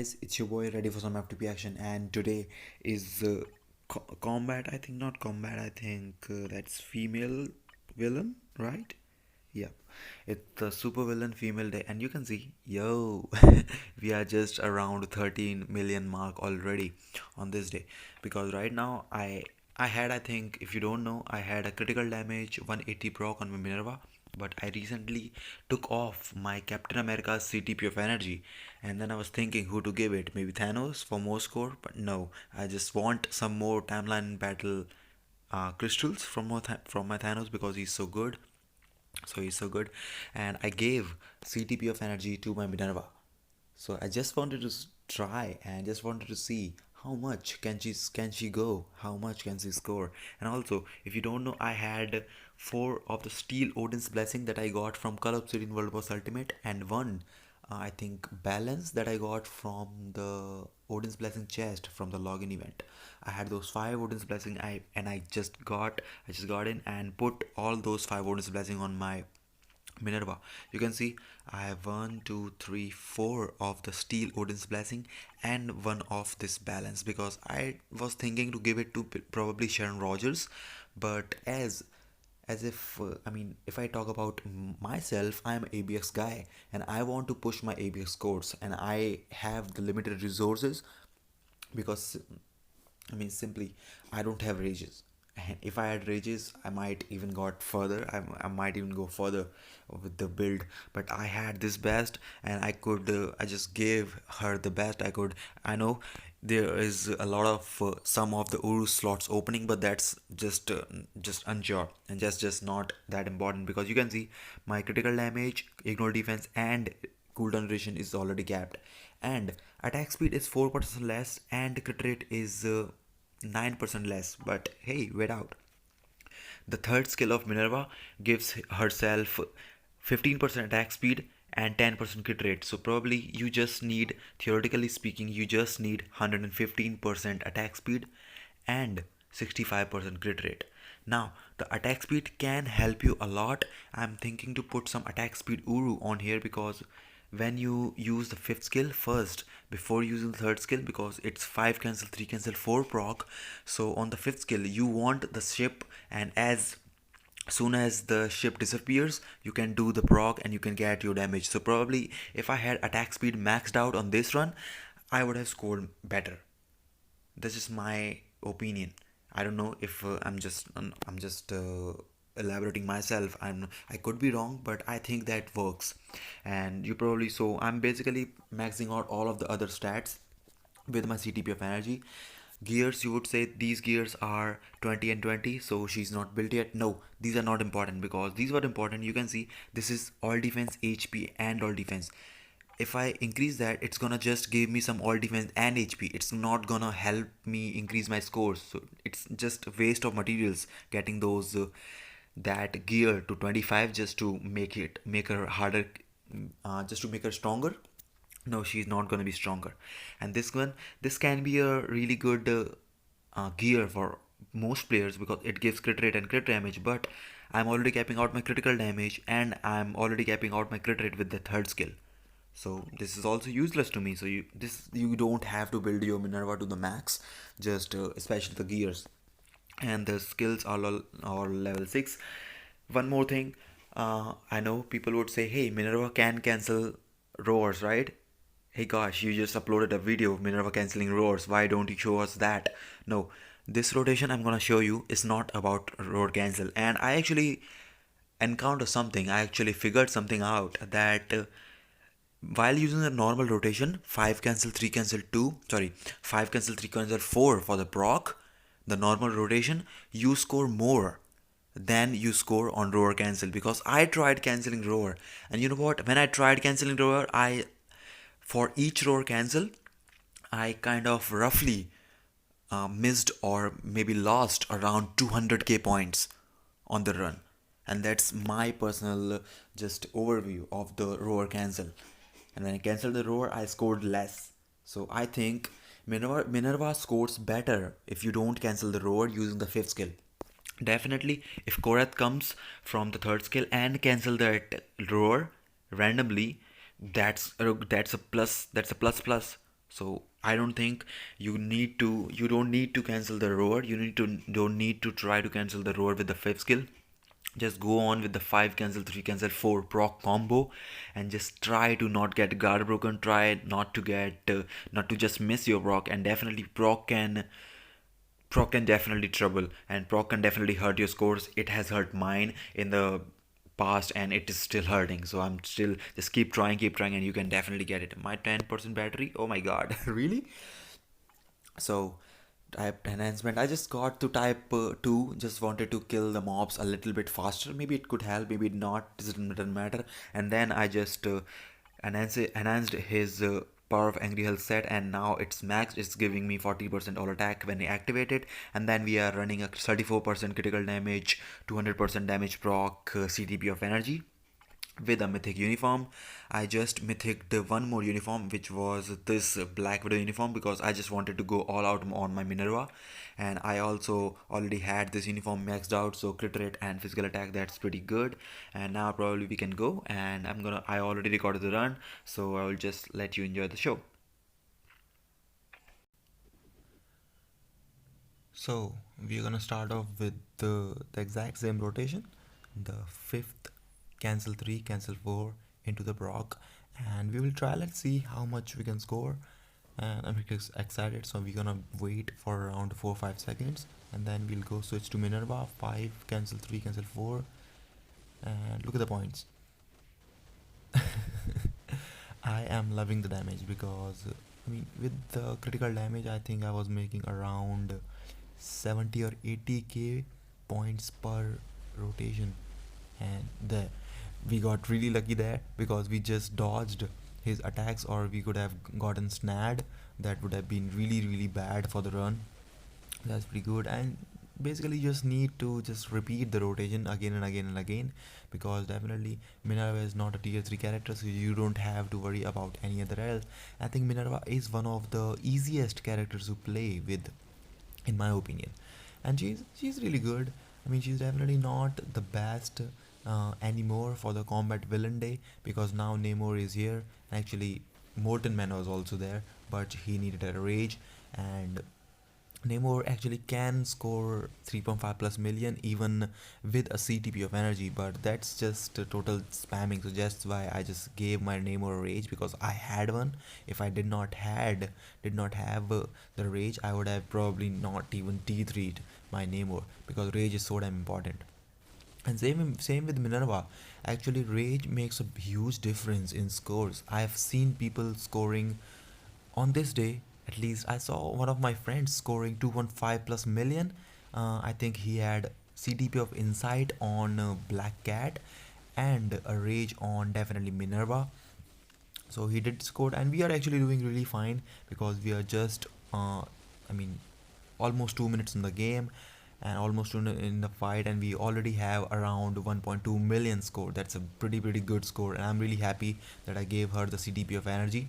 guys, it's your boy ready for some FTP action, and today is combat. I think not combat. I think that's female villain, right? Yeah, it's the super villain female day, and you can see, yo, we are just around 13 million mark already on this day because right now I had, I think if you don't know, I had a critical damage 180 proc on my Minerva, but I recently took off my Captain America's ctpE of energy, and then I was thinking who to give it, maybe Thanos for more score, but no, I just want some more timeline battle crystals from from my Thanos because he's so good. So he's so good, and I gave ctpE of energy to my Minerva. So I just wanted to try and just wanted to see how much can she go, how much can she score. And also, if you don't know, I had four of the Steel Odin's Blessing that I got from Call of Obsidian World Boss Ultimate, and one I think balance that I got from the Odin's Blessing chest from the login event. I had those five Odin's Blessing, I just got in and put all those five Odin's Blessing on my Minerva. You can see I have one, two, three, four of the Steel Odin's Blessing and one of this balance because I was thinking to give it to probably Sharon Rogers, but as if I mean, if I talk about myself, I'm ABX guy and I want to push my ABX scores, and I have the limited resources because I mean, simply, I don't have rages. And if I had rages, I might even got further. I might even go further with the build. But I had this best, and I could. I just gave her the best I could. I know there is a lot of some of the Uru slots opening, but that's just unsure and just not that important because you can see my critical damage, ignore defense, and cooldown duration is already capped, and attack speed is 4% less, and crit rate is 9% less. But hey, wait out, the third skill of Minerva gives herself 15% attack speed and 10% crit rate. So probably you just need, theoretically speaking, you just need 115% attack speed and 65% crit rate. Now the attack speed can help you a lot. I'm thinking to put some attack speed Uru on here because when you use the fifth skill first before using the third skill, because it's 5 cancel, 3 cancel, 4 proc, so on the fifth skill you want the ship, and as soon as the ship disappears you can do the proc and you can get your damage. So probably if I had attack speed maxed out on this run, I would have scored better. This is my opinion. I don't know if I'm just elaborating myself. I could be wrong, but I think that works. And you probably, so I'm basically maxing out all of the other stats with my ctpE of energy. Gears, you would say these gears are 20 and 20, so she's not built yet. No, these are not important because these were important. You can see this is all defense, HP, and all defense. If I increase that, it's gonna just give me some all defense and HP. It's not gonna help me increase my scores, so it's just a waste of materials getting those that gear to 25 just to make her harder, just to make her stronger. No, she's not going to be stronger. And this can be a really good gear for most players because it gives crit rate and crit damage, but I'm already capping out my critical damage and I'm already capping out my crit rate with the third skill, so this is also useless to me. So you don't have to build your Minerva to the max, just especially the gears, and the skills are level 6. One more thing, I know people would say, hey, Minerva can cancel roars, right? Hey gosh, you just uploaded a video of Minerva cancelling roars, why don't you show us that? No, this rotation I'm gonna show you is not about roar cancel, and I actually encountered something, I actually figured something out that while using the normal rotation, 5 cancel 3 cancel 2, sorry, 5 cancel 3 cancel 4 for the proc, the normal rotation, you score more than you score on roar cancel, because I tried cancelling roar, and you know what, when I tried cancelling roar, I, for each roar cancel, I kind of roughly missed or maybe lost around 200k points on the run. And that's my personal just overview of the roar cancel. And when I cancelled the roar, I scored less. So I think Minerva scores better if you don't cancel the roar using the fifth skill. Definitely, if Korath comes from the third skill and cancel that roar randomly, that's a plus. That's a plus plus. So I don't think you don't need to cancel the roar. Don't need to try to cancel the roar with the fifth skill. Just go on with the 5 cancel 3 cancel 4 proc combo, and just try to not get guard broken. Try not to get not to just miss your proc. And definitely proc can definitely trouble, and proc can definitely hurt your scores. It has hurt mine in the past, and it is still hurting. So I'm still just keep trying, and you can definitely get it. My 10% battery, oh my god. Really? So type enhancement, I just got to type 2. Just wanted to kill the mobs a little bit faster. Maybe it could help, maybe not, doesn't matter. And then I just enhanced his power of angry health set, and now it's maxed. It's giving me 40% all attack when I activate it. And then we are running a 34% critical damage, 200% damage proc, ctpE of energy with a mythic uniform. I just mythicked one more uniform, which was this black widow uniform, because I just wanted to go all out on my Minnerva. And I also already had this uniform maxed out, so crit rate and physical attack, that's pretty good. And now probably we can go, and I already recorded the run, so I will just let you enjoy the show. So we're gonna start off with the exact same rotation. The fifth, cancel 3, cancel 4 into the proc, and we will try. Let's see how much we can score. And I'm excited, so we're gonna wait for around 4 5 seconds, and then we'll go switch to Minnerva. 5, cancel 3, cancel 4, and look at the points. I am loving the damage because I mean, with the critical damage, I think I was making around 70 or 80k points per rotation, and we got really lucky there because we just dodged his attacks, or we could have gotten snared. That would have been really bad for the run. That's pretty good. And basically you just need to just repeat the rotation again and again and again, because definitely Minerva is not a tier 3 character, so you don't have to worry about any other else. I think Minerva is one of the easiest characters to play with, in my opinion. And she's really good. I mean, she's definitely not the best anymore for the combat villain day, because now Namor is here. Actually, Molten Man was also there, but he needed a rage, and Namor actually can score 3.5 plus million even with a ctpE of energy, but that's just total spamming. So that's why I just gave my Namor a rage, because I had one. If I did not have the rage, I would have probably not even T3'd my Namor, because rage is so damn important. And same with Minerva. Actually, rage makes a huge difference in scores. I've seen people scoring on this day. At least I saw one of my friends scoring 2.5 plus million. I think he had ctpE of insight on Black Cat and a rage on definitely Minerva. So he did score, and we are actually doing really fine, because we are just I mean, almost 2 minutes in the game, and almost in the fight, and we already have around 1.2 million score. That's a pretty good score, and I'm really happy that I gave her the ctpE of energy.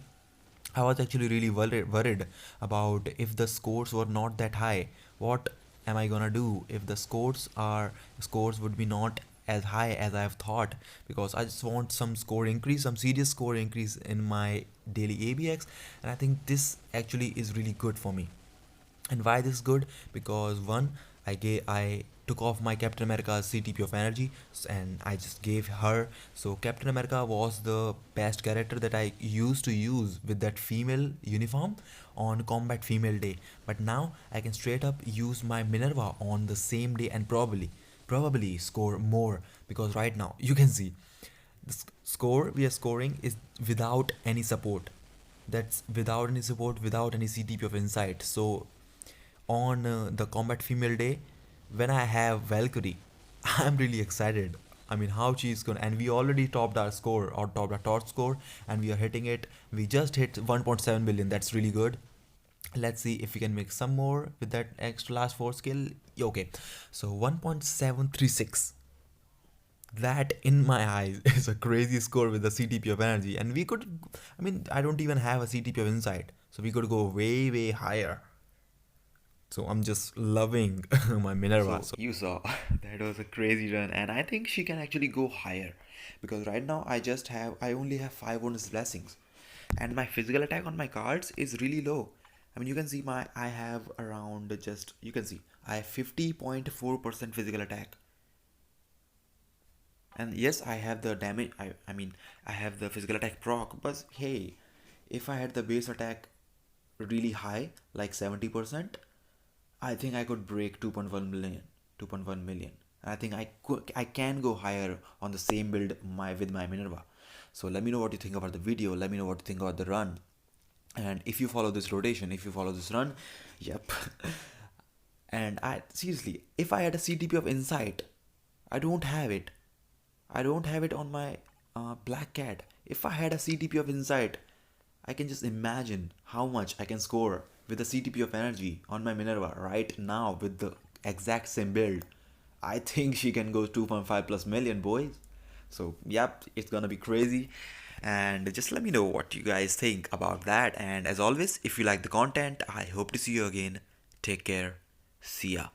I was actually really worried about if the scores were not that high. What am I gonna do if the scores would be not as high as I have thought? Because I just want some score increase, some serious score increase in my daily ABX, and I think this actually is really good for me. And why this is good? Because one, I took off my Captain America's ctpE of energy, and I just gave her. So Captain America was the best character that I used to use with that female uniform on combat female day, but now I can straight up use my Minerva on the same day, and probably score more, because right now you can see the score we are scoring is without any support. That's without any support, without any ctpE of insight. So on the combat female day, when I have Valkyrie, I'm really excited. I mean, how she's gonna, and we already topped our score, or topped our torch score, and we are hitting it. We just hit 1.7 million. That's really good. Let's see if we can make some more with that extra last 4 skill. Okay, so 1.736. That, in my eyes, is a crazy score with the ctpE of energy, and we could. I mean, I don't even have a ctpE of insight, so we could go way higher. So I'm just loving my Minerva. So you saw that was a crazy run, and I think she can actually go higher, because right now I only have 5 bonus blessings. and my physical attack on my cards is really low. I mean, you can see I have around, just you can see I have 50.4% physical attack. And yes, I have the damage. I mean, I have the physical attack proc. But hey, if I had the base attack really high, like 70%, I think I could break 2.1 million. 2.1 million. I think I can go higher on the same build with my Minerva. So let me know what you think about the video. Let me know what you think about the run. And if you follow this rotation, if you follow this run, yep. And I seriously, if I had a CTP of Insight, I don't have it. I don't have it on my Black Cat. If I had a CTP of Insight, I can just imagine how much I can score with the CTP of Energy on my Minerva right now with the exact same build. I think she can go 2.5 plus million, boys. So, yep, it's gonna be crazy. And just let me know what you guys think about that. And as always, if you like the content, I hope to see you again. Take care. See ya.